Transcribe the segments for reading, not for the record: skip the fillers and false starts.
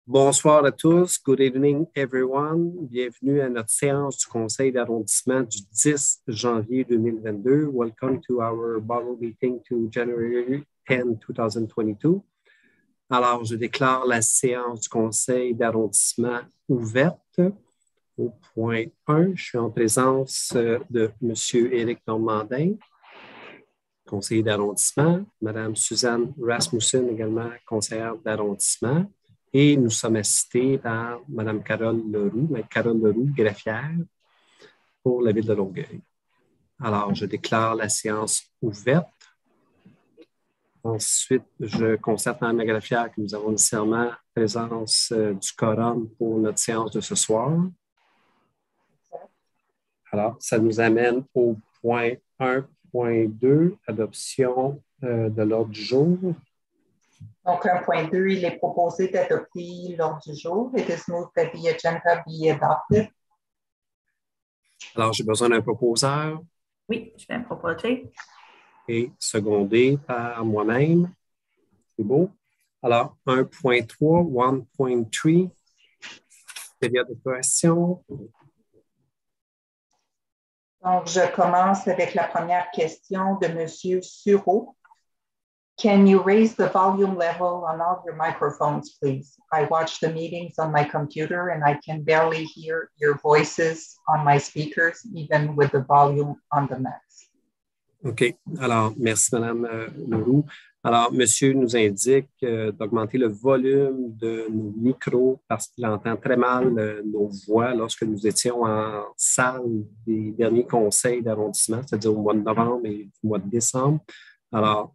Bonsoir à tous. Good evening, everyone. Bienvenue à notre séance du conseil d'arrondissement du 10 janvier 2022. Welcome to our bubble meeting to January 10, 2022. Alors, je déclare la séance du conseil d'arrondissement ouverte. Au point 1, je suis en présence de M. Éric Normandin, conseiller d'arrondissement, Mme Suzanne Rasmussen, également conseillère d'arrondissement. Et nous sommes assistés par Mme Carole Leroux, greffière pour la ville de Longueuil. Alors, je déclare la séance ouverte. Ensuite, je constate, Mme la greffière, que nous avons nécessairement présence du quorum pour notre séance de ce soir. Alors, ça nous amène au point 1.2, adoption de l'ordre du jour. Donc, 1.2, il est proposé d'adopter l'ordre du jour. It is moved that the agenda be adopted. Alors, j'ai besoin d'un proposeur. Oui, je vais proposer. Et secondé par moi-même. C'est beau. Alors, 1.3, 1.3, période de question. Donc, je commence avec la première question de M. Sureau. Can you raise the volume level on all your microphones, please? I watch the meetings on my computer and I can barely hear your voices on my speakers, even with the volume on the max. OK. Alors, merci, Mme Leroux. Alors, monsieur nous indique d'augmenter le volume de nos micros parce qu'il entend très mal nos voix lorsque nous étions en salle des derniers conseils d'arrondissement, c'est-à-dire au mois de novembre et au mois de décembre. Alors,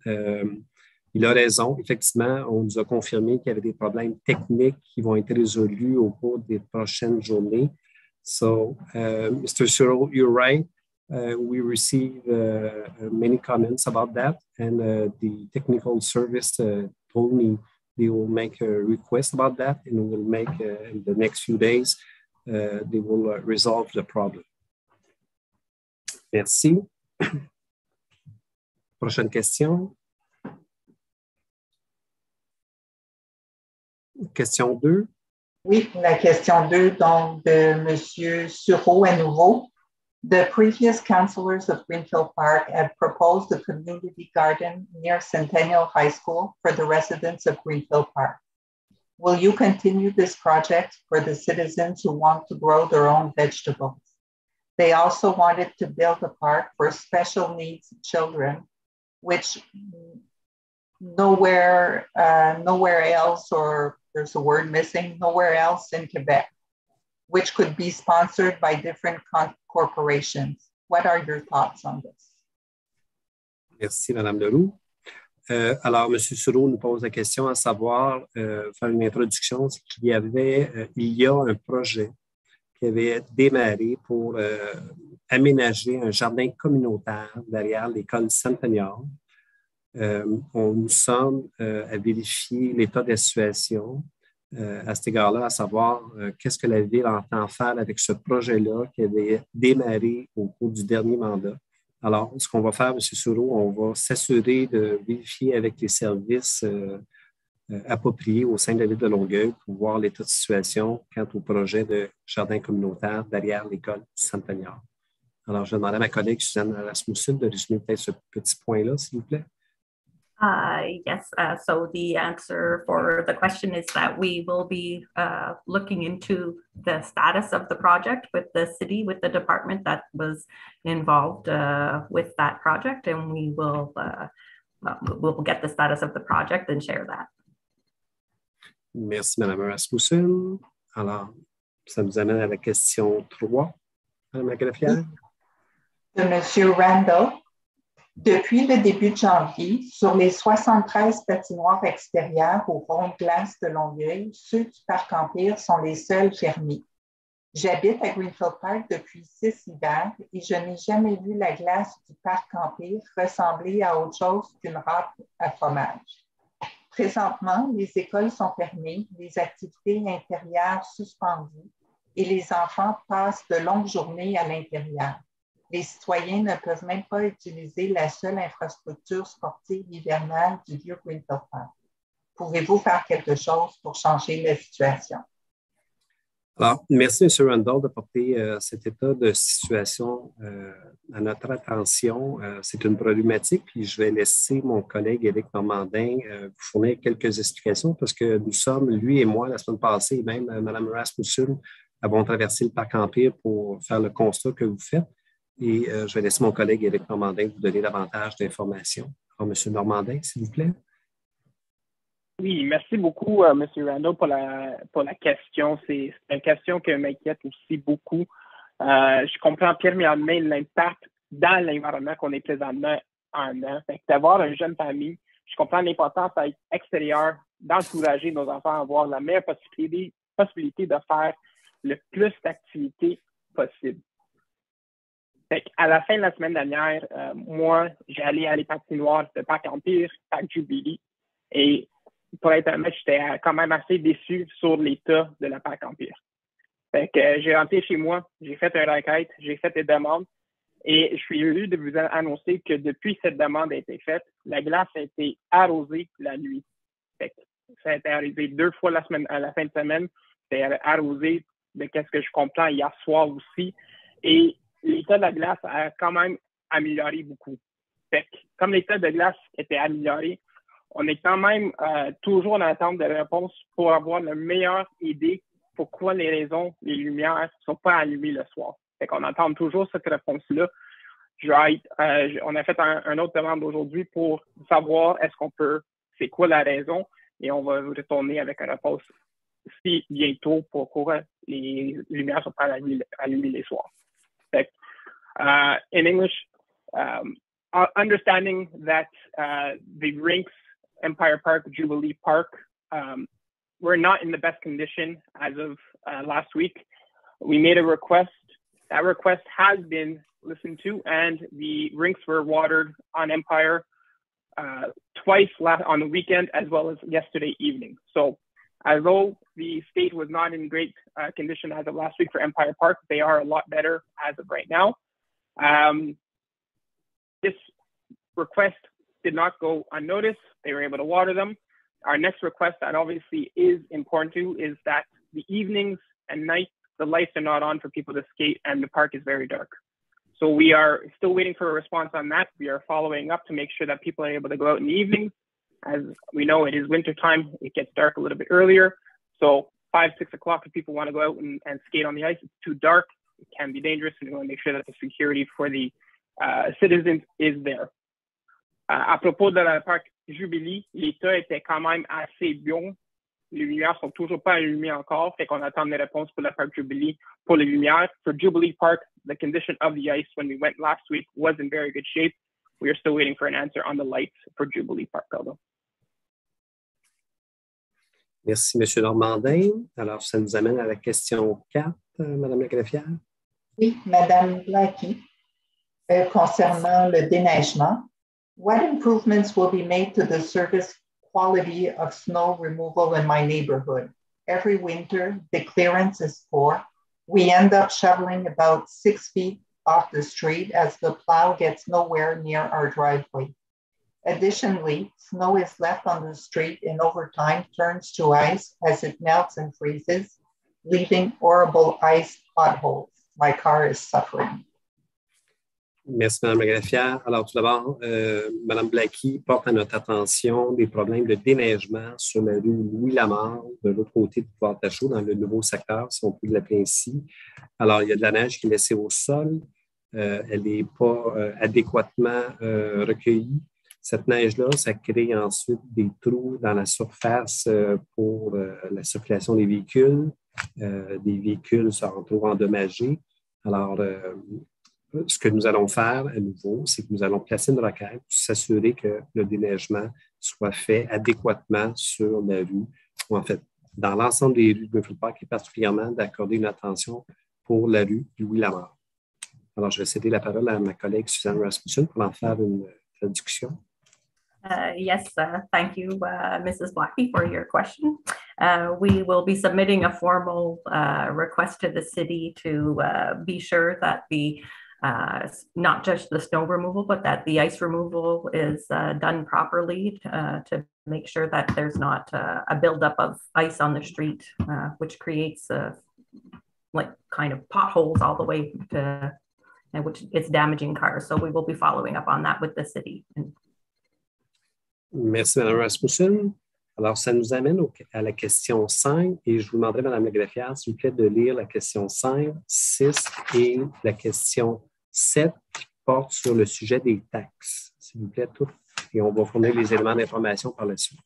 il a raison. Effectivement, on nous a confirmé qu'il y avait des problèmes techniques qui vont être résolus au cours des prochaines journées. So, Mr. Searle, you're right. We receive many comments about that, and the technical service told me they will make a request about that, and will make in the next few days, they will resolve the problem. Merci. Prochaine question. Question 2. Oui, la question 2, donc de M. Sureau à nouveau. The previous councillors of Greenfield Park had proposed a community garden near Centennial High School for the residents of Greenfield Park. Will you continue this project for the citizens who want to grow their own vegetables? They also wanted to build a park for special needs children, which nowhere else, or there's a word missing, nowhere else in Quebec, which could be sponsored by different corporations. What are your thoughts on this? Merci, Mme Leroux. Alors, M. Sureau nous pose la question à savoir, faire une introduction, c'est qu'il y avait, il y a un projet qui avait démarré pour aménager un jardin communautaire derrière l'école Centennial. Nous sommes à vérifier l'état de la situation à cet égard-là, à savoir qu'est-ce que la Ville entend faire avec ce projet-là qui avait démarré au cours du dernier mandat. Alors, ce qu'on va faire, M. Sureau, on va s'assurer de vérifier avec les services appropriés au sein de la Ville de Longueuil pour voir l'état de situation quant au projet de jardin communautaire derrière l'école Centennial. Alors, je vais demander à ma collègue Suzanne Rasmussen de résumer peut-être ce petit point-là, s'il vous plaît. Yes, so the answer for the question is that we will be looking into the status of the project with the city, with the department that was involved with that project, and we will we'll get the status of the project and share that. Merci, Mme Rasmussen. Alors, ça nous amène à la question 3, Mme la greffière. De M. Randall. Depuis le début de janvier, sur les 73 patinoires extérieures au rond de glace de Longueuil, ceux du Parc Empire sont les seuls fermés. J'habite à Greenfield Park depuis 6 hivers et je n'ai jamais vu la glace du Parc Empire ressembler à autre chose qu'une râpe à fromage. Présentement, les écoles sont fermées, les activités intérieures suspendues et les enfants passent de longues journées à l'intérieur. Les citoyens ne peuvent même pas utiliser la seule infrastructure sportive hivernale du vieux Greenfield Park. Pouvez-vous faire quelque chose pour changer la situation? Alors, merci, M. Randall, de porter cet état de situation à notre attention. C'est une problématique, puis je vais laisser mon collègue Éric Normandin vous fournir quelques explications parce que nous sommes, lui et moi, la semaine passée, et même Mme Rasmussen, avons traversé le Parc Empire pour faire le constat que vous faites. Et je vais laisser mon collègue Éric Normandin vous donner davantage d'informations. Alors, M. Normandin, s'il vous plaît. Oui, merci beaucoup, M. Randall, pour la question. C'est une question qui m'inquiète aussi beaucoup. Je comprends premièrement l'impact dans l'environnement qu'on est présentement en an. D'avoir une jeune famille, je comprends l'importance d'être extérieur, d'encourager nos enfants à avoir la meilleure possibilité de faire le plus d'activités possible. À la fin de la semaine dernière, moi, j'ai allé à les patinoires de Parc Empire, Parc Jubilee, et pour être honnête, j'étais quand même assez déçu sur l'état de la Parc Empire. J'ai rentré chez moi, j'ai fait une requête, j'ai fait des demandes et je suis heureux de vous annoncer que depuis cette demande a été faite, la glace a été arrosée la nuit. Ça a été arrivé 2 fois à la fin de semaine. C'était arrosé de qu'est-ce que je comprends hier soir aussi. Et l'état de la glace a quand même amélioré beaucoup. Comme l'état de glace était amélioré, on est quand même toujours en attente de réponses pour avoir la meilleure idée pourquoi les lumières ne sont pas allumées le soir. On attend toujours cette réponse-là. On a fait un autre demande aujourd'hui pour savoir c'est quoi la raison, et on va retourner avec une réponse bientôt pourquoi les lumières ne sont pas allumées les soirs. In English, understanding that the rinks, Empire Park, Jubilee Park, we're not in the best condition as of last week. We made a request. That request has been listened to, and the rinks were watered on Empire twice on the weekend as well as yesterday evening. So although the state was not in great condition as of last week for Empire Park, they are a lot better as of right now. This request did not go unnoticed. They were able to water them. Our next request that obviously is important too is that the evenings and nights, the lights are not on for people to skate and the park is very dark. So we are still waiting for a response on that. We are following up to make sure that people are able to go out in the evenings. As we know, it is winter time. It gets dark a little bit earlier. So 5, 6 o'clock, if people want to go out and skate on the ice, it's too dark. It can be dangerous, and we want to make sure that the security for the citizens is there. À propos de la parc Jubilee, l'état était quand même assez bon. Les lumières sont toujours pas allumées encore, fait qu'on attend des réponses pour la parc Jubilee pour les lumières. For Jubilee Park, the condition of the ice when we went last week was in very good shape. We are still waiting for an answer on the lights for Jubilee Park, though. Merci, M. Normandin. Alors, ça nous amène à la question 4, Mme la greffière. Oui, Mme Blackie, concernant le déneigement. What improvements will be made to the service quality of snow removal in my neighborhood? Every winter, the clearance is poor. We end up shoveling about 6 feet off the street as the plow gets nowhere near our driveway. Additionally, snow is left on the street and over time turns to ice as it melts and freezes, leaving horrible ice potholes. My car is suffering. Merci, Mme la greffière. Alors, tout d'abord, Mme Blackie porte à notre attention des problèmes de déneigement sur la rue Louis-Lamar, de l'autre côté du pouvoir Tachot, dans le nouveau secteur, si on peut l'appeler ainsi. Alors, il y a de la neige qui est laissée au sol. Elle n'est pas adéquatement recueillie. Cette neige-là, ça crée ensuite des trous dans la surface pour la circulation des véhicules. Des véhicules se retrouvent endommagés. Alors, ce que nous allons faire à nouveau, c'est que nous allons placer une requête pour s'assurer que le déneigement soit fait adéquatement sur la rue, ou en fait, dans l'ensemble des rues de Greenfield Park, et particulièrement d'accorder une attention pour la rue Louis-Lamar. Alors, je vais céder la parole à ma collègue Suzanne Rasmussen pour en faire une traduction. Yes, thank you, Mrs. Blackie, for your question. We will be submitting a formal request to the city to be sure that not just the snow removal, but that the ice removal is done properly to make sure that there's not a buildup of ice on the street, which creates like kind of potholes all the way to, which is damaging cars. So we will be following up on that with the city. Merci, Mme Rasmussen. Alors, ça nous amène à la question 5 et je vous demanderai, Mme la greffière, s'il vous plaît, de lire la question 5, 6 et la question 7 qui porte sur le sujet des taxes. S'il vous plaît, tout. Et on va fournir les éléments d'information par la suite.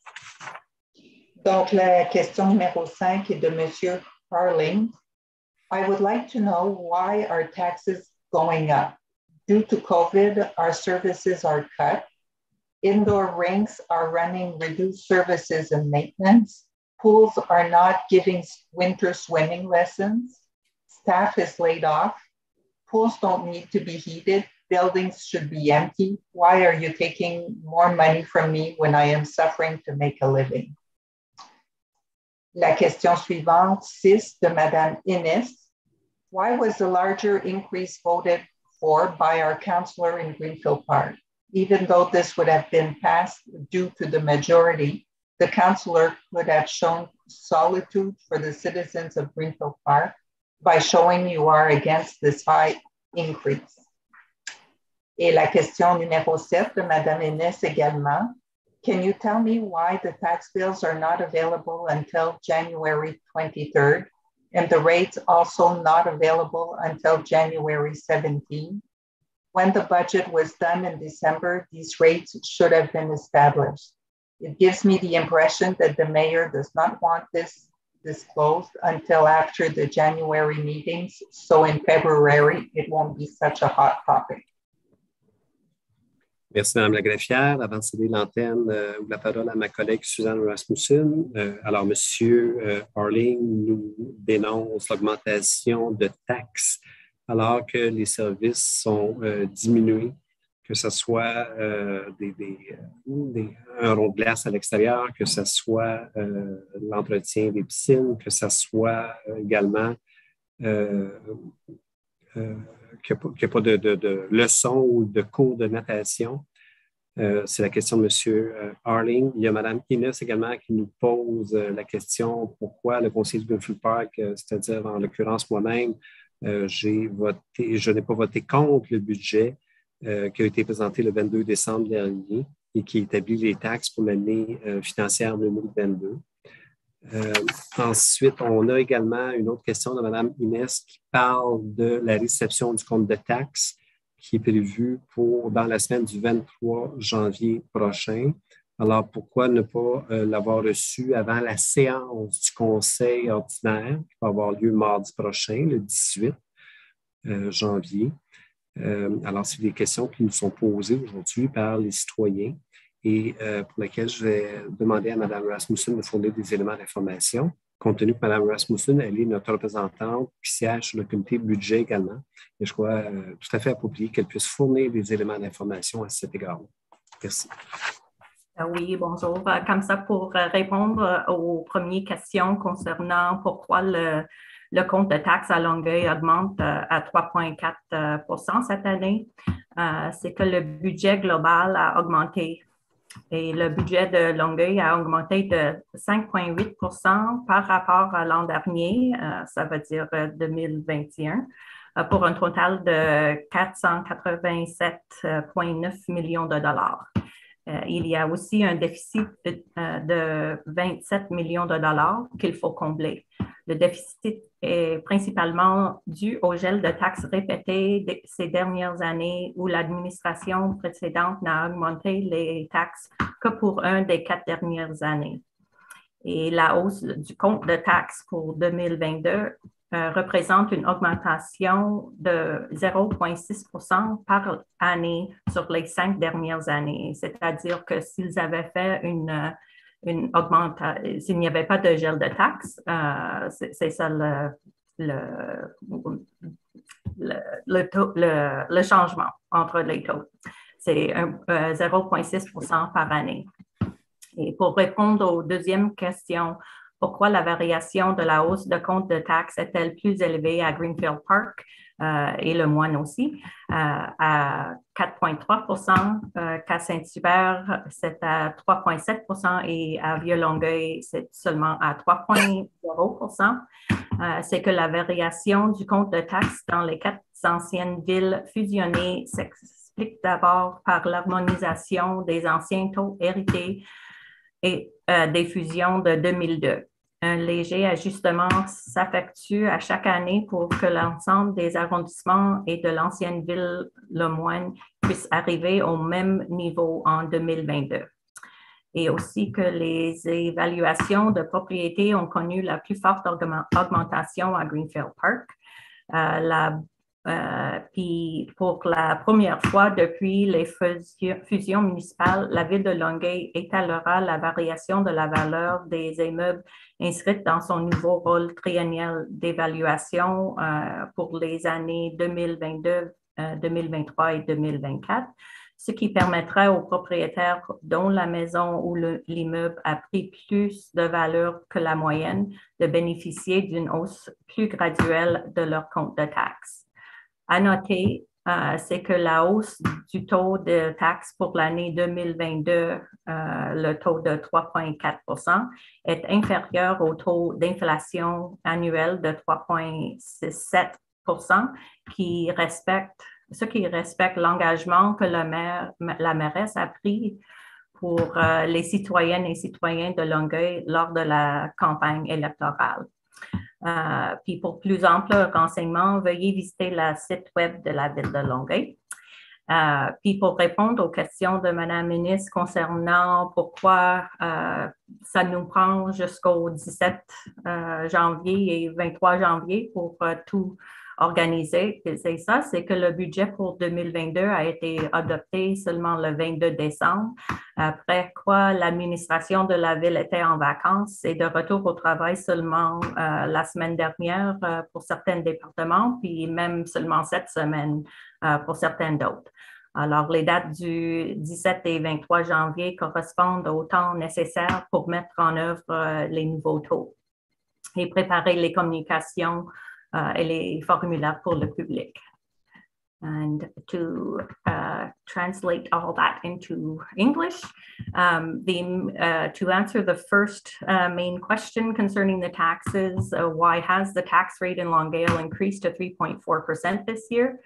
Donc, la question numéro 5 est de M. Harling. I would like to know why are taxes going up? Due to COVID, our services are cut. Indoor rinks are running reduced services and maintenance. Pools are not giving winter swimming lessons. Staff is laid off. Pools don't need to be heated. Buildings should be empty. Why are you taking more money from me when I am suffering to make a living? La question suivante, 6 de Madame Innes. Why was the larger increase voted for by our councillor in Greenfield Park? Even though this would have been passed due to the majority, the councillor could have shown solitude for the citizens of Greenfield Park by showing you are against this high increase. Et la question numéro 7 de Madame Innes également. Can you tell me why the tax bills are not available until January 23rd and the rates also not available until January 17th? When the budget was done in December, these rates should have been established. It gives me the impression that the mayor does not want this disclosed until after the January meetings, so in February, it won't be such a hot topic. Merci, Mme la greffière. Avant de céder l'antenne ou la parole à ma collègue Suzanne Rasmussen, alors M. Harling nous dénonce l'augmentation de taxes alors que les services sont diminués, que ce soit un rond de glace à l'extérieur, que ce soit l'entretien des piscines, que ce soit également qu'il n'y a pas de leçons ou de cours de natation. C'est la question de M. Harling. Il y a Mme Innes également qui nous pose la question pourquoi le conseil du Greenfield Park, c'est-à-dire en l'occurrence moi-même, je n'ai pas voté contre le budget qui a été présenté le 22 décembre dernier et qui établit les taxes pour l'année financière 2022. Ensuite, on a également une autre question de Mme Innes qui parle de la réception du compte de taxes qui est prévue dans la semaine du 23 janvier prochain. Alors, pourquoi ne pas l'avoir reçu avant la séance du conseil ordinaire qui va avoir lieu mardi prochain, le 18 janvier? Alors, c'est des questions qui nous sont posées aujourd'hui par les citoyens et pour lesquelles je vais demander à Mme Rasmussen de fournir des éléments d'information, compte tenu que Mme Rasmussen, elle est notre représentante qui siège sur le comité budget également. Et je crois tout à fait approprié qu'elle puisse fournir des éléments d'information à cet égard-là. Merci. Oui, bonjour. Comme ça, pour répondre aux premières questions concernant pourquoi le compte de taxes à Longueuil augmente à 3,4 % cette année, c'est que le budget global a augmenté. Et le budget de Longueuil a augmenté de 5,8 % par rapport à l'an dernier, ça veut dire 2021, pour un total de 487,9 millions de dollars. Il y a aussi un déficit de 27 millions de dollars qu'il faut combler. Le déficit est principalement dû au gel de taxes répété ces dernières années où l'administration précédente n'a augmenté les taxes que pour un des 4 dernières années. Et la hausse du compte de taxes pour 2022 représente une augmentation de 0,6 % par année sur les 5 dernières années. C'est-à-dire que s'ils avaient fait une augmentation, s'il n'y avait pas de gel de taxes, c'est ça le changement entre les taux. C'est 0,6 % par année. Et pour répondre aux deuxièmes questions, Pourquoi la variation de la hausse de compte de taxes est-elle plus élevée à Greenfield Park et le Moine aussi, à 4,3 qu'à Saint-Hubert, c'est à 3,7 et à Vieux-Longueuil, c'est seulement à 3,0 c'est que la variation du compte de taxes dans les 4 anciennes villes fusionnées s'explique d'abord par l'harmonisation des anciens taux hérités et des fusions de 2002. Un léger ajustement s'effectue à chaque année pour que l'ensemble des arrondissements et de l'ancienne ville Lemoine puissent arriver au même niveau en 2022. Et aussi que les évaluations de propriété ont connu la plus forte augmentation à Greenfield Park. Puis pour la première fois depuis les fusions municipales, la ville de Longueuil étalera la variation de la valeur des immeubles inscrite dans son nouveau rôle triennial d'évaluation pour les années 2022, 2023 et 2024, ce qui permettra aux propriétaires dont la maison ou l'immeuble a pris plus de valeur que la moyenne de bénéficier d'une hausse plus graduelle de leur compte de taxes. À noter, c'est que la hausse du taux de taxe pour l'année 2022, le taux de 3,4 est inférieur au taux d'inflation annuel de 3,67 qui respecte l'engagement que la mairesse a pris pour les citoyennes et citoyens de Longueuil lors de la campagne électorale. Puis pour plus ample renseignement, veuillez visiter le site web de la ville de Longueuil. Puis pour répondre aux questions de Mme la ministre concernant pourquoi ça nous prend jusqu'au 17 janvier et 23 janvier pour tout organiser, c'est ça, c'est que le budget pour 2022 a été adopté seulement le 22 décembre, après quoi l'administration de la ville était en vacances et de retour au travail seulement la semaine dernière pour certains départements, puis même seulement cette semaine pour certains d'autres. Alors, les dates du 17 et 23 janvier correspondent au temps nécessaire pour mettre en œuvre les nouveaux taux et préparer les communications et les formulaires pour le public. And to translate all that into English, to answer the first main question concerning the taxes, why has the tax rate in Longueuil increased to 3.4% this year?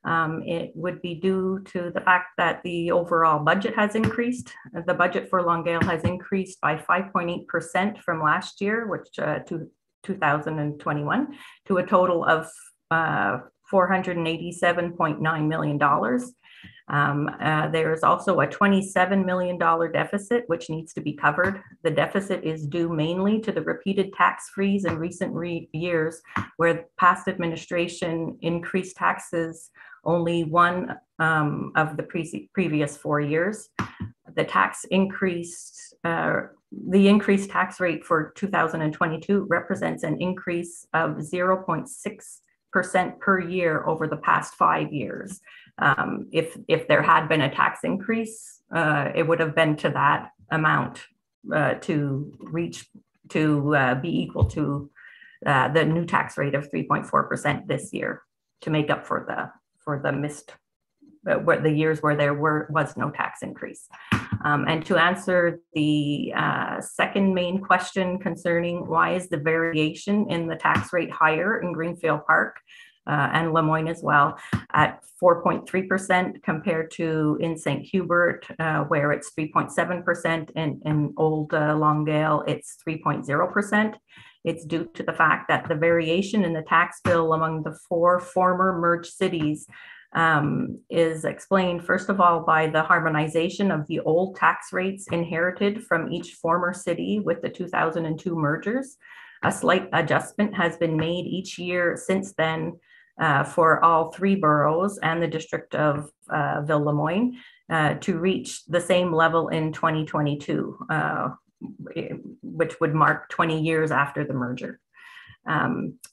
It would be due to the fact that the overall budget has increased. The budget for Longueuil has increased by 5.8% from last year, which to 2021, to a total of $487.9 million. There is also a $27 million deficit, which needs to be covered. The deficit is due mainly to the repeated tax freeze in recent years, where past administration increased taxes only one of the previous 4 years. The increased tax rate for 2022 represents an increase of 0.6% per year over the past 5 years. If there had been a tax increase, it would have been to that amount to be equal to the new tax rate of 3.4% this year to make up for the missed the years where there was no tax increase. And to answer the second main question concerning why is the variation in the tax rate higher in Greenfield Park and Lemoyne as well at 4.3% compared to in St. Hubert, where it's 3.7%, and in Old Longueuil, it's 3.0%. It's due to the fact that the variation in the tax bill among the 4 former merged cities is explained, first of all, by the harmonization of the old tax rates inherited from each former city with the 2002 mergers. A slight adjustment has been made each year since then for all 3 boroughs and the district of Ville-Lemoyne to reach the same level in 2022, which would mark 20 years after the merger.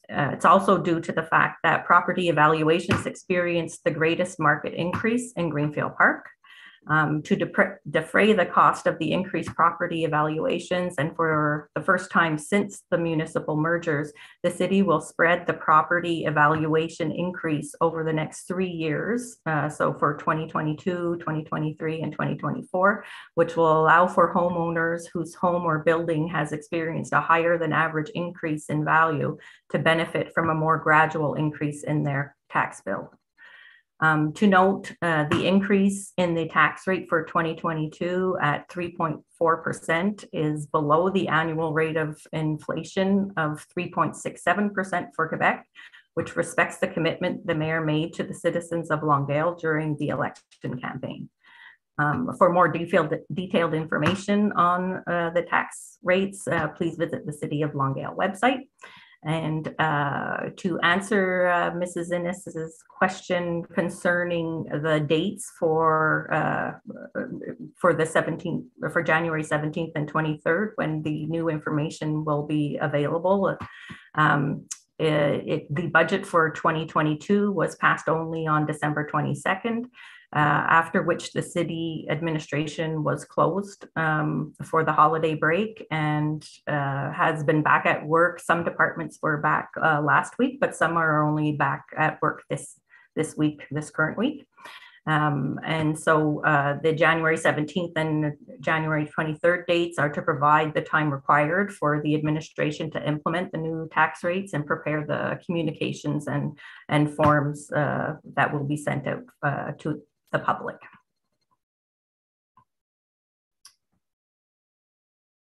It's also due to the fact that property evaluations experienced the greatest market increase in Greenfield Park. To defray the cost of the increased property evaluations, and for the first time since the municipal mergers, the city will spread the property evaluation increase over the next 3 years, so for 2022, 2023, and 2024, which will allow for homeowners whose home or building has experienced a higher than average increase in value to benefit from a more gradual increase in their tax bill. To note, the increase in the tax rate for 2022 at 3.4% is below the annual rate of inflation of 3.67% for Quebec, which respects the commitment the mayor made to the citizens of Longueuil during the election campaign. For more detailed information on the tax rates, please visit the City of Longueuil website. And to answer Mrs. Innes's question concerning the dates for the 17th, for January 17th and 23rd, when the new information will be available, the budget for 2022 was passed only on December 22nd. After which the city administration was closed for the holiday break and has been back at work. Some departments were back last week, but some are only back at work this current week. And so the January 17th and January 23rd dates are to provide the time required for the administration to implement the new tax rates and prepare the communications and forms that will be sent out to the public.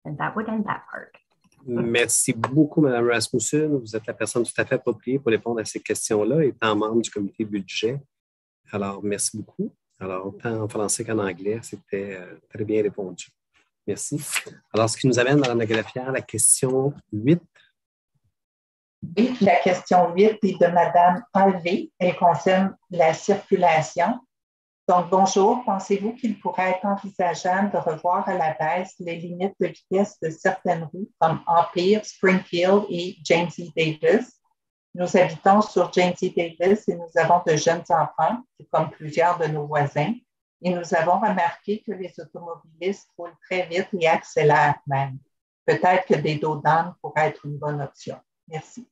And that would end that part. Merci beaucoup, Mme Rasmussen. Vous êtes la personne tout à fait appropriée pour répondre à ces questions-là, étant membre du comité budget. Alors, merci beaucoup. Alors, autant en français qu'en anglais, c'était très bien répondu. Merci. Alors, ce qui nous amène, Mme la greffière, à la question 8. Oui, la question 8 est de Mme Harvey. Elle concerne la circulation. Donc, bonjour. Pensez-vous qu'il pourrait être envisageable de revoir à la baisse les limites de vitesse de certaines rues comme Empire, Springfield et James E. Davis? Nous habitons sur James E. Davis et nous avons de jeunes enfants, comme plusieurs de nos voisins, et nous avons remarqué que les automobilistes roulent très vite et accélèrent même. Peut-être que des dos d'âne pourraient être une bonne option. Merci.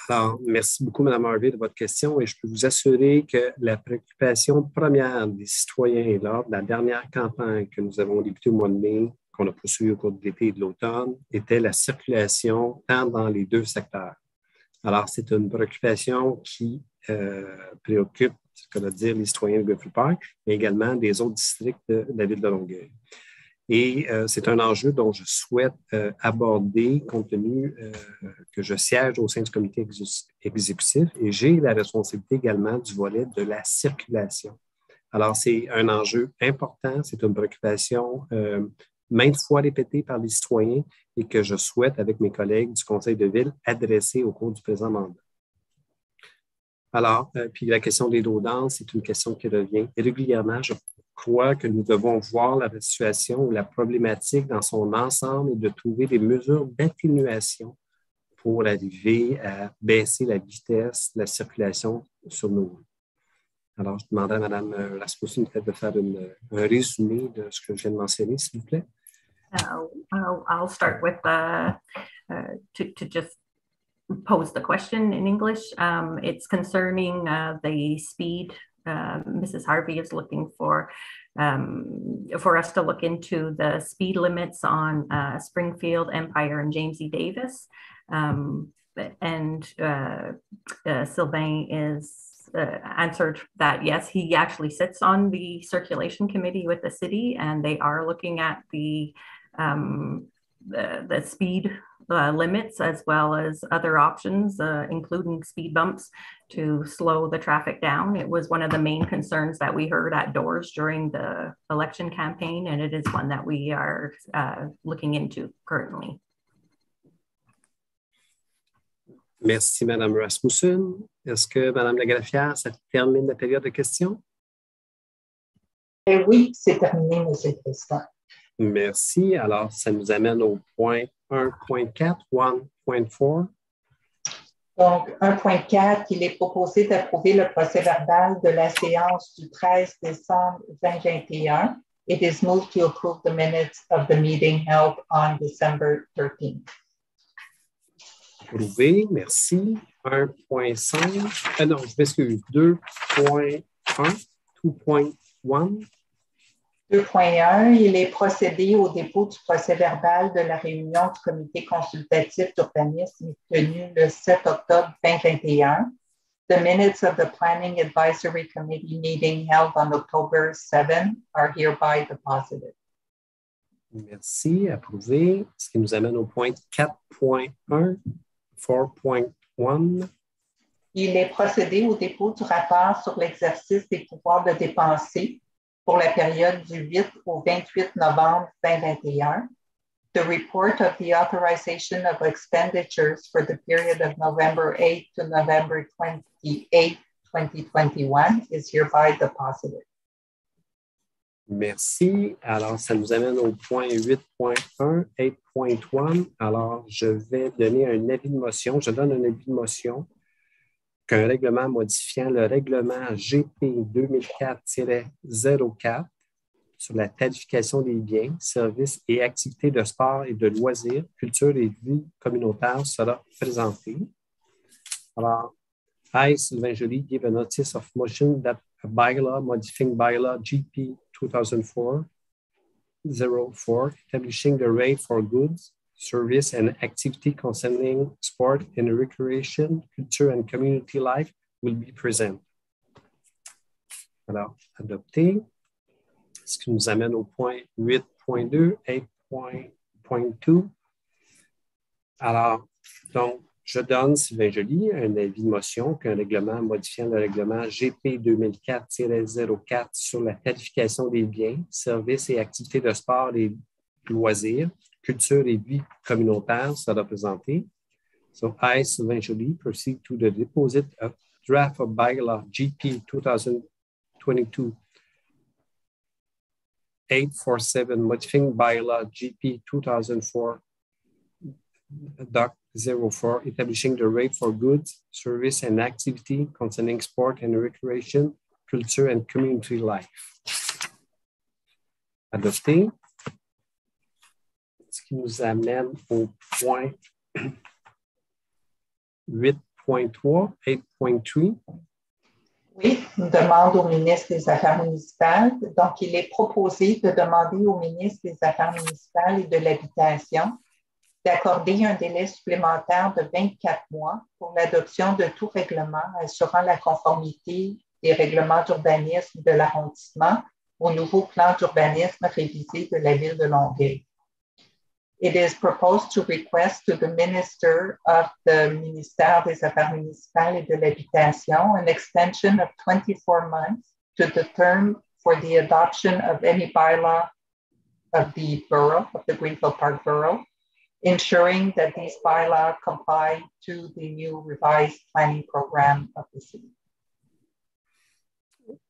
Alors, merci beaucoup, Mme Harvey, de votre question, et je peux vous assurer que la préoccupation première des citoyens lors de la dernière campagne que nous avons débutée au mois de mai, qu'on a poursuivie au cours de l'été et de l'automne, était la circulation tant dans les deux secteurs. Alors, c'est une préoccupation qui préoccupe, ce que veut dire les citoyens de Greenfield Park, mais également des autres districts de la ville de Longueuil. Et c'est un enjeu dont je souhaite aborder compte tenu que je siège au sein du comité exécutif et j'ai la responsabilité également du volet de la circulation. Alors, c'est un enjeu important, c'est une préoccupation maintes fois répétée par les citoyens et que je souhaite, avec mes collègues du conseil de ville, adresser au cours du présent mandat. Alors, puis la question des dos d'âne, c'est une question qui revient régulièrement. Je crois que nous devons voir la situation ou la problématique dans son ensemble et de trouver des mesures d'atténuation pour arriver à baisser la vitesse de la circulation sur nos rues. Alors, je demanderai à Mme Rasmussen peut-être de faire un résumé de ce que je viens de mentionner, s'il vous plaît. I'll start with to just pose the question in English. It's concerning the speed. Mrs. Harvey is looking for us to look into the speed limits on Springfield, Empire, and James E. Davis. Sylvain is answered that yes, he actually sits on the circulation committee with the city, and they are looking at the speed limits as well as other options, including speed bumps to slow the traffic down. It was one of the main concerns that we heard at doors during the election campaign, and it is one that we are looking into currently. Merci, Mme Rasmussen. Est-ce que, Mme la greffière, ça termine la période de questions? Oui, c'est terminé, M. le Président. Merci. Alors, ça nous amène au point 1.4, 1.4. Donc, 1.4, il est proposé d'approuver le procès-verbal de la séance du 13 décembre 2021. It is moved to approve the minutes of the meeting held on December 13th. Approuvé, merci. 1.5, non, je m'excuse, 2.1, 2.1. 2.1, il est procédé au dépôt du procès-verbal de la réunion du comité consultatif d'urbanisme tenue le 7 octobre 2021. The minutes of the Planning Advisory Committee meeting held on October 7 are hereby deposited. Merci, approuvé. Ce qui nous amène au point 4.1, 4.1. Il est procédé au dépôt du rapport sur l'exercice des pouvoirs de dépenser pour la période du 8 au 28 novembre 2021. The report of the authorization of expenditures for the period of November 8 to November 28, 2021 is hereby deposited. Merci. Alors, ça nous amène au point 8.1, 8.1. Alors, je vais donner un avis de motion. Je donne un avis de motion qu'un règlement modifiant le règlement GP 2004-04 sur la tarification des biens, services et activités de sport et de loisirs, culture et vie communautaire sera présenté. Alors, I, Sylvain Joly, give a notice of motion that a bylaw modifying bylaw GP 2004-04, establishing the rate for goods, service and activity concerning sport and recreation, culture and community life will be present. Alors, adopté. Ce qui nous amène au point 8.2, 8.2. Alors, donc, je donne, Sylvain Joly, un avis de motion qu'un règlement modifiant le règlement GP 2004-04 sur la qualification des biens, services et activités de sport et loisirs, culture et vie communautaire sera présenté. So I, Sylvain Joly, proceed to the deposit of draft of bylaw GP 2022 847 modifying bylaw GP 2004.04 establishing the rate for goods, service and activity concerning sport and recreation, culture and community life. Adopté. Ce qui nous amène au point 8.3, 8.3. Oui, une demande au ministre des Affaires municipales. Donc, il est proposé de demander au ministre des Affaires municipales et de l'Habitation d'accorder un délai supplémentaire de 24 mois pour l'adoption de tout règlement assurant la conformité des règlements d'urbanisme de l'arrondissement au nouveau plan d'urbanisme révisé de la ville de Longueuil. It is proposed to request to the Minister of the Ministère des Affaires municipales et de l'Habitation an extension of 24 months to the term for the adoption of any bylaw of the borough, of the Greenfield Park borough, ensuring that these bylaws comply to the new revised planning program of the city.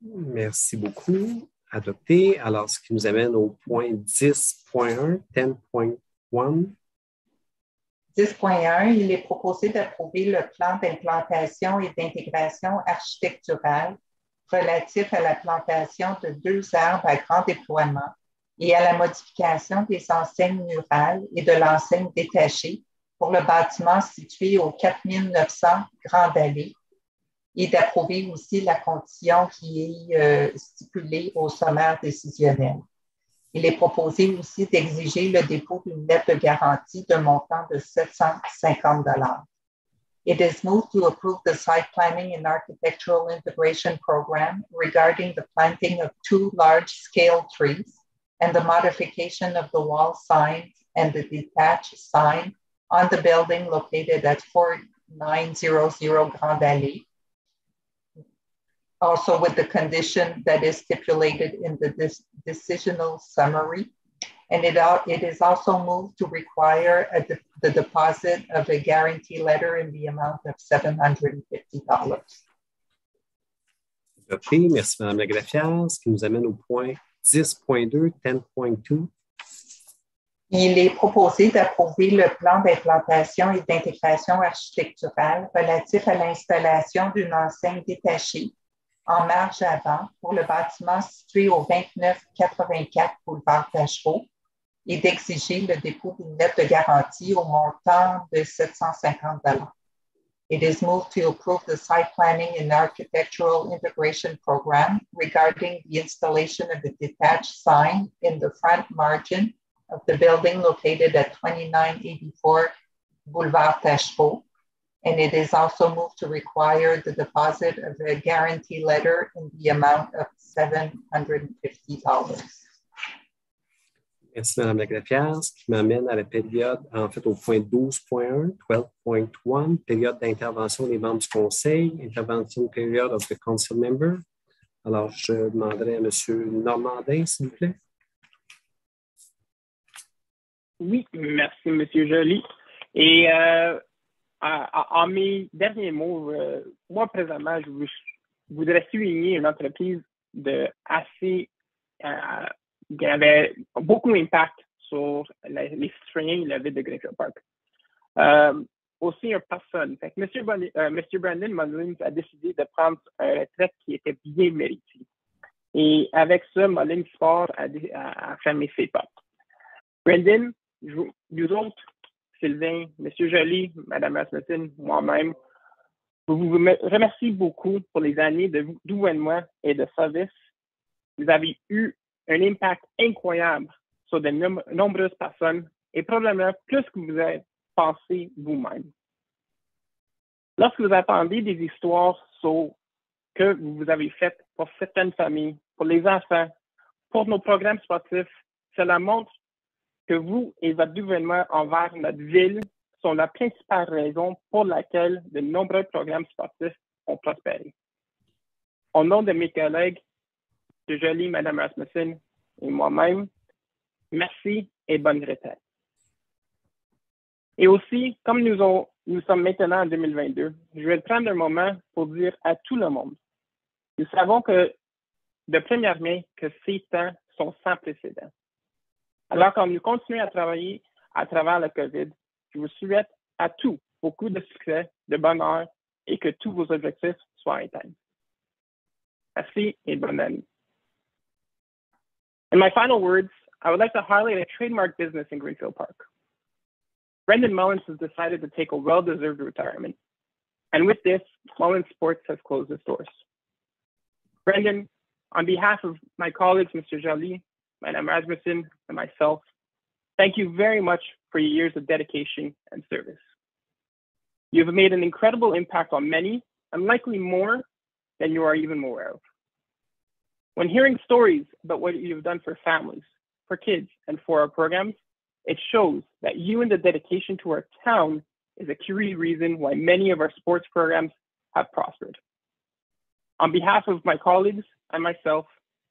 Merci beaucoup. Adopté. Alors, ce qui nous amène au point 10.1, 10.1. 10.1, il est proposé d'approuver le plan d'implantation et d'intégration architecturale relatif à la plantation de 2 arbres à grand déploiement et à la modification des enseignes murales et de l'enseigne détachée pour le bâtiment situé au 4900 Grande Allée et d'approuver aussi la condition qui est stipulée au sommaire décisionnel. Il est proposé aussi d'exiger le dépôt d'une lettre de garantie d'un montant de $750. It is moved to approve the site planning and architectural integration program regarding the planting of 2 large-scale trees and the modification of the wall signs and the detached sign on the building located at 4900 Grande Allée, also with the condition that is stipulated in the decisional summary. And it is also moved to require the deposit of a guarantee letter in the amount of $750. Adopté. Merci, Mme la greffière. Ce qui nous amène au point 10.2, 10.2. Il est proposé d'approuver le plan d'implantation et d'intégration architecturale relatif à l'installation d'une enseigne détachée en marge avant pour le bâtiment situé au 2984 boulevard Tachereau et d'exiger le dépôt d'une lettre de garantie au montant de 750 $. It is moved to approve the site planning and architectural integration program regarding the installation of a detached sign in the front margin of the building located at 2984 Boulevard Tachereau. And it is also moved to require the deposit of a guarantee letter in the amount of $750. Merci, Mme la greffière, ce qui m'amène à la période, en fait, au point 12.1, 12.1, période d'intervention des membres du conseil, intervention period of the council member. Alors, je demanderai à M. Normandin, s'il vous plaît. Oui, merci, M. Joly. Et en mes derniers mots, moi, présentement, je voudrais souligner une entreprise qui avait beaucoup d'impact sur les citoyens et la ville de Greenfield Park. Aussi, une personne. Fait que M. Brandon Mullins a décidé de prendre une retraite qui était bien méritée. Et avec ça, Mullins Sport a fermé ses portes. Brandon, nous autres, Sylvain, M. Joly, Mme Rasmussen, moi-même, vous remercie beaucoup pour les années de gouvernement et de service. Vous avez eu un impact incroyable sur de nombreuses personnes et probablement plus que vous avez pensé vous-même. Lorsque vous attendez des histoires sur que vous avez faites pour certaines familles, pour les enfants, pour nos programmes sportifs, cela montre que vous et votre gouvernement envers notre ville sont la principale raison pour laquelle de nombreux programmes sportifs ont prospéré. Au nom de mes collègues, M. Joly, Mme Rasmussen et moi-même, merci et bonne retraite. Et aussi, comme nous sommes maintenant en 2022, je vais prendre un moment pour dire à tout le monde, nous savons que de première main que ces temps sont sans précédent. Alors, quand nous continuons à travailler à travers la COVID, je vous souhaite à tous beaucoup de succès, de bonheur et que tous vos objectifs soient atteints. Merci et bonne année. In my final words, I would like to highlight a trademark business in Greenfield Park. Brandon Mullins has decided to take a well-deserved retirement. And with this, Mullins Sports has closed its doors. Brandon, on behalf of my colleagues, Mr. Joly, Mme Rasmussen, and myself, thank you very much for your years of dedication and service. You have made an incredible impact on many, and likely more than you are even aware of. When hearing stories about what you've done for families, for kids, and for our programs, it shows that you and the dedication to our town is a key reason why many of our sports programs have prospered. On behalf of my colleagues and myself,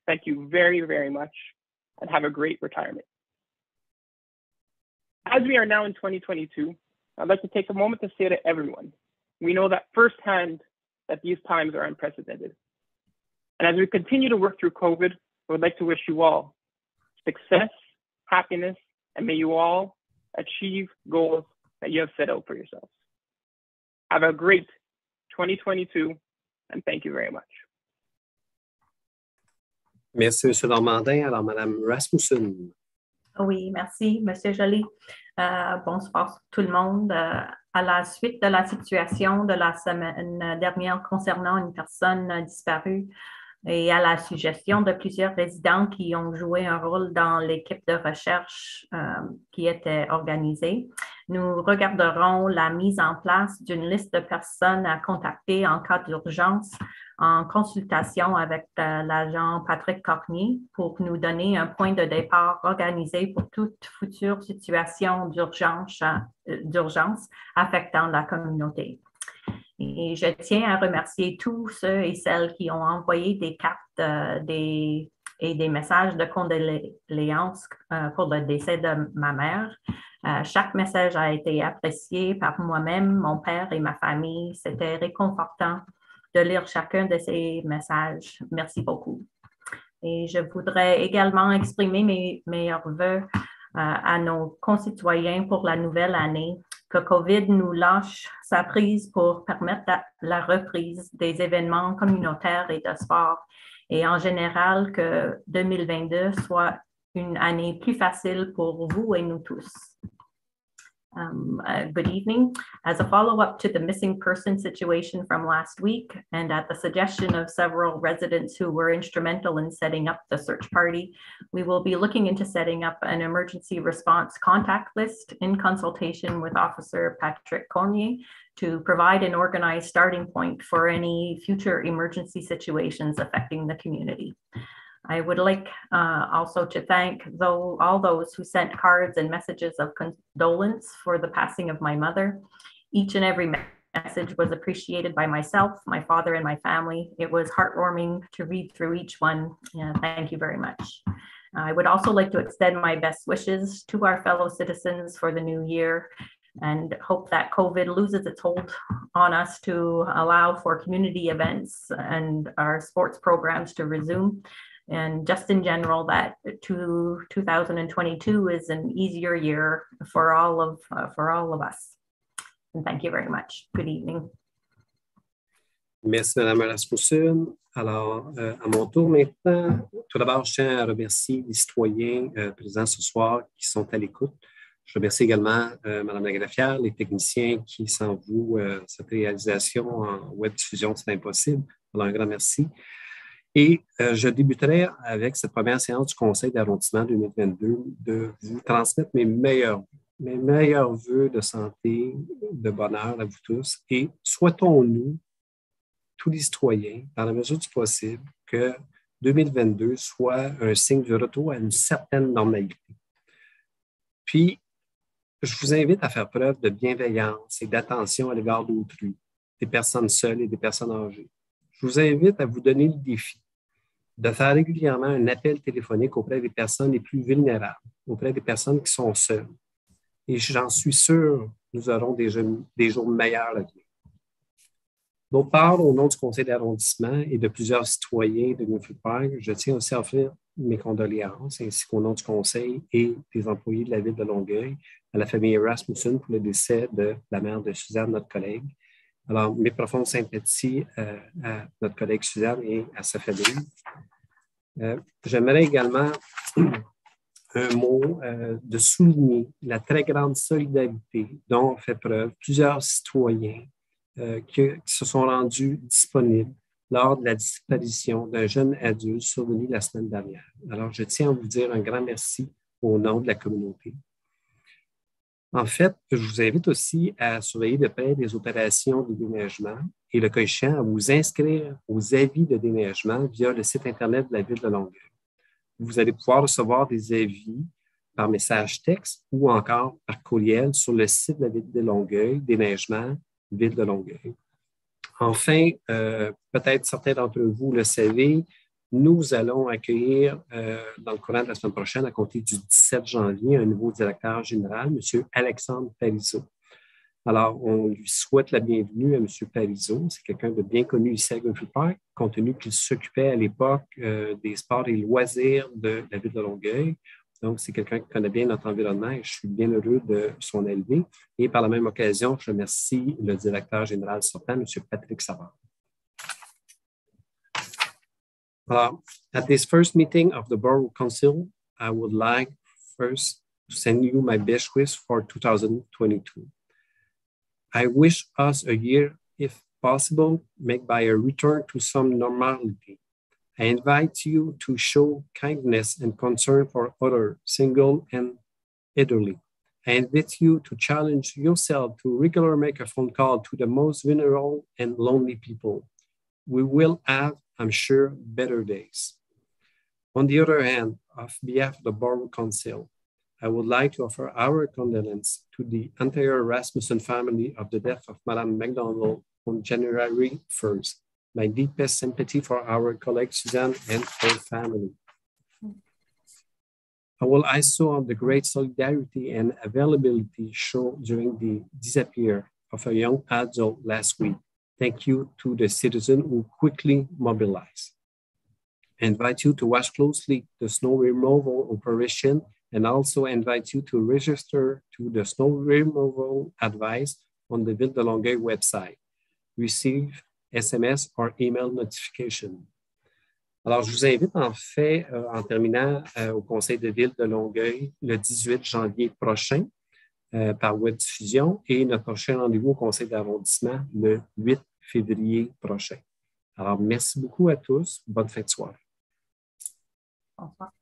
thank you very, very much, and have a great retirement. As we are now in 2022, I'd like to take a moment to say to everyone, we know that firsthand that these times are unprecedented. And as we continue to work through COVID, I would like to wish you all success, happiness, and may you all achieve goals that you have set out for yourselves. Have a great 2022, and thank you very much. Merci, M. Normandin. Alors, Mme Rasmussen. Oui, merci, M. Joly. Bonsoir tout le monde. À la suite de la situation de la semaine dernière concernant une personne disparue et à la suggestion de plusieurs résidents qui ont joué un rôle dans l'équipe de recherche qui était organisée, nous regarderons la mise en place d'une liste de personnes à contacter en cas d'urgence en consultation avec l'agent Patrick Cornier pour nous donner un point de départ organisé pour toute future situation d'urgence affectant la communauté. Et je tiens à remercier tous ceux et celles qui ont envoyé des cartes et des messages de condoléances pour le décès de ma mère. Chaque message a été apprécié par moi-même, mon père et ma famille. C'était réconfortant de lire chacun de ces messages. Merci beaucoup. Et je voudrais également exprimer mes meilleurs vœux à nos concitoyens pour la nouvelle année, que COVID nous lâche sa prise pour permettre la reprise des événements communautaires et de sport, et en général que 2022 soit une année plus facile pour vous et nous tous. Good evening. As a follow-up to the missing person situation from last week, and at the suggestion of several residents who were instrumental in setting up the search party, we will be looking into setting up an emergency response contact list in consultation with Officer Patrick Cormier to provide an organized starting point for any future emergency situations affecting the community. I would like also to thank all those who sent cards and messages of condolence for the passing of my mother. Each and every message was appreciated by myself, my father, and my family. It was heartwarming to read through each one. Thank you very much. I would also like to extend my best wishes to our fellow citizens for the new year and hope that COVID loses its hold on us to allow for community events and our sports programs to resume. And just in general, that 2022 is an easier year for all of us. And thank you very much. Good evening. Merci, Mme Rasmussen. Alors, à mon tour maintenant, tout d'abord, je tiens à remercier les citoyens présents ce soir qui sont à l'écoute. Je remercie également Mme la greffière, les techniciens qui, sans vous, cette réalisation en web diffusion, c'est impossible. Alors, un grand merci. Et je débuterai avec cette première séance du conseil d'arrondissement 2022 de vous transmettre mes meilleurs vœux de santé, de bonheur à vous tous. Et souhaitons-nous, tous les citoyens, dans la mesure du possible, que 2022 soit un signe du retour à une certaine normalité. Puis, je vous invite à faire preuve de bienveillance et d'attention à l'égard d'autrui, des personnes seules et des personnes âgées. Je vous invite à vous donner le défi de faire régulièrement un appel téléphonique auprès des personnes les plus vulnérables, auprès des personnes qui sont seules. Et j'en suis sûr, nous aurons des jours meilleurs à venir. D'autre part, au nom du conseil d'arrondissement et de plusieurs citoyens de Greenfield Park, je tiens aussi à offrir mes condoléances, ainsi qu'au nom du conseil et des employés de la ville de Longueuil, à la famille Rasmussen pour le décès de la mère de Suzanne, notre collègue. Alors, mes profondes sympathies à notre collègue Suzanne et à sa famille. J'aimerais également un mot de souligner la très grande solidarité dont ont fait preuve plusieurs citoyens qui se sont rendus disponibles lors de la disparition d'un jeune adulte survenu la semaine dernière. Alors, je tiens à vous dire un grand merci au nom de la communauté. En fait, je vous invite aussi à surveiller de près les opérations de déneigement et le cas échéant à vous inscrire aux avis de déneigement via le site Internet de la Ville de Longueuil. Vous allez pouvoir recevoir des avis par message texte ou encore par courriel sur le site de la Ville de Longueuil, déneigement, Ville de Longueuil. Enfin, peut-être certains d'entre vous le savez, nous allons accueillir dans le courant de la semaine prochaine, à compter du 17 janvier, un nouveau directeur général, M. Alexandre Parizeau. Alors, on lui souhaite la bienvenue à M. Parizeau. C'est quelqu'un de bien connu ici à Greenfield Park, compte tenu qu'il s'occupait à l'époque des sports et loisirs de la ville de Longueuil. Donc, c'est quelqu'un qui connaît bien notre environnement et je suis bien heureux de son arrivée. Et par la même occasion, je remercie le directeur général sortant, M. Patrick Savard. At this first meeting of the Borough Council, I would like first to send you my best wishes for 2022. I wish us a year, if possible, made by a return to some normality. I invite you to show kindness and concern for others, single and elderly. I invite you to challenge yourself to regularly make a phone call to the most vulnerable and lonely people. We will have, I'm sure, better days. On the other hand, on behalf of the Borough Council, I would like to offer our condolence to the entire Rasmussen family of the death of Madame McDonald on January 1st. My deepest sympathy for our colleague Suzanne and her family. I will also on the great solidarity and availability shown during the disappearance of a young adult last week. Thank you to the citizens who quickly mobilized. I invite you to watch closely the snow removal operation and also invite you to register to the snow removal advice on the Ville de Longueuil website. Receive SMS or email notification. Alors, je vous invite en fait, en terminant, au Conseil de Ville de Longueuil le 18 janvier prochain par web diffusion et notre prochain rendez-vous au Conseil d'arrondissement le 8 février prochain. Alors, merci beaucoup à tous. Bonne fin de soirée. Au revoir.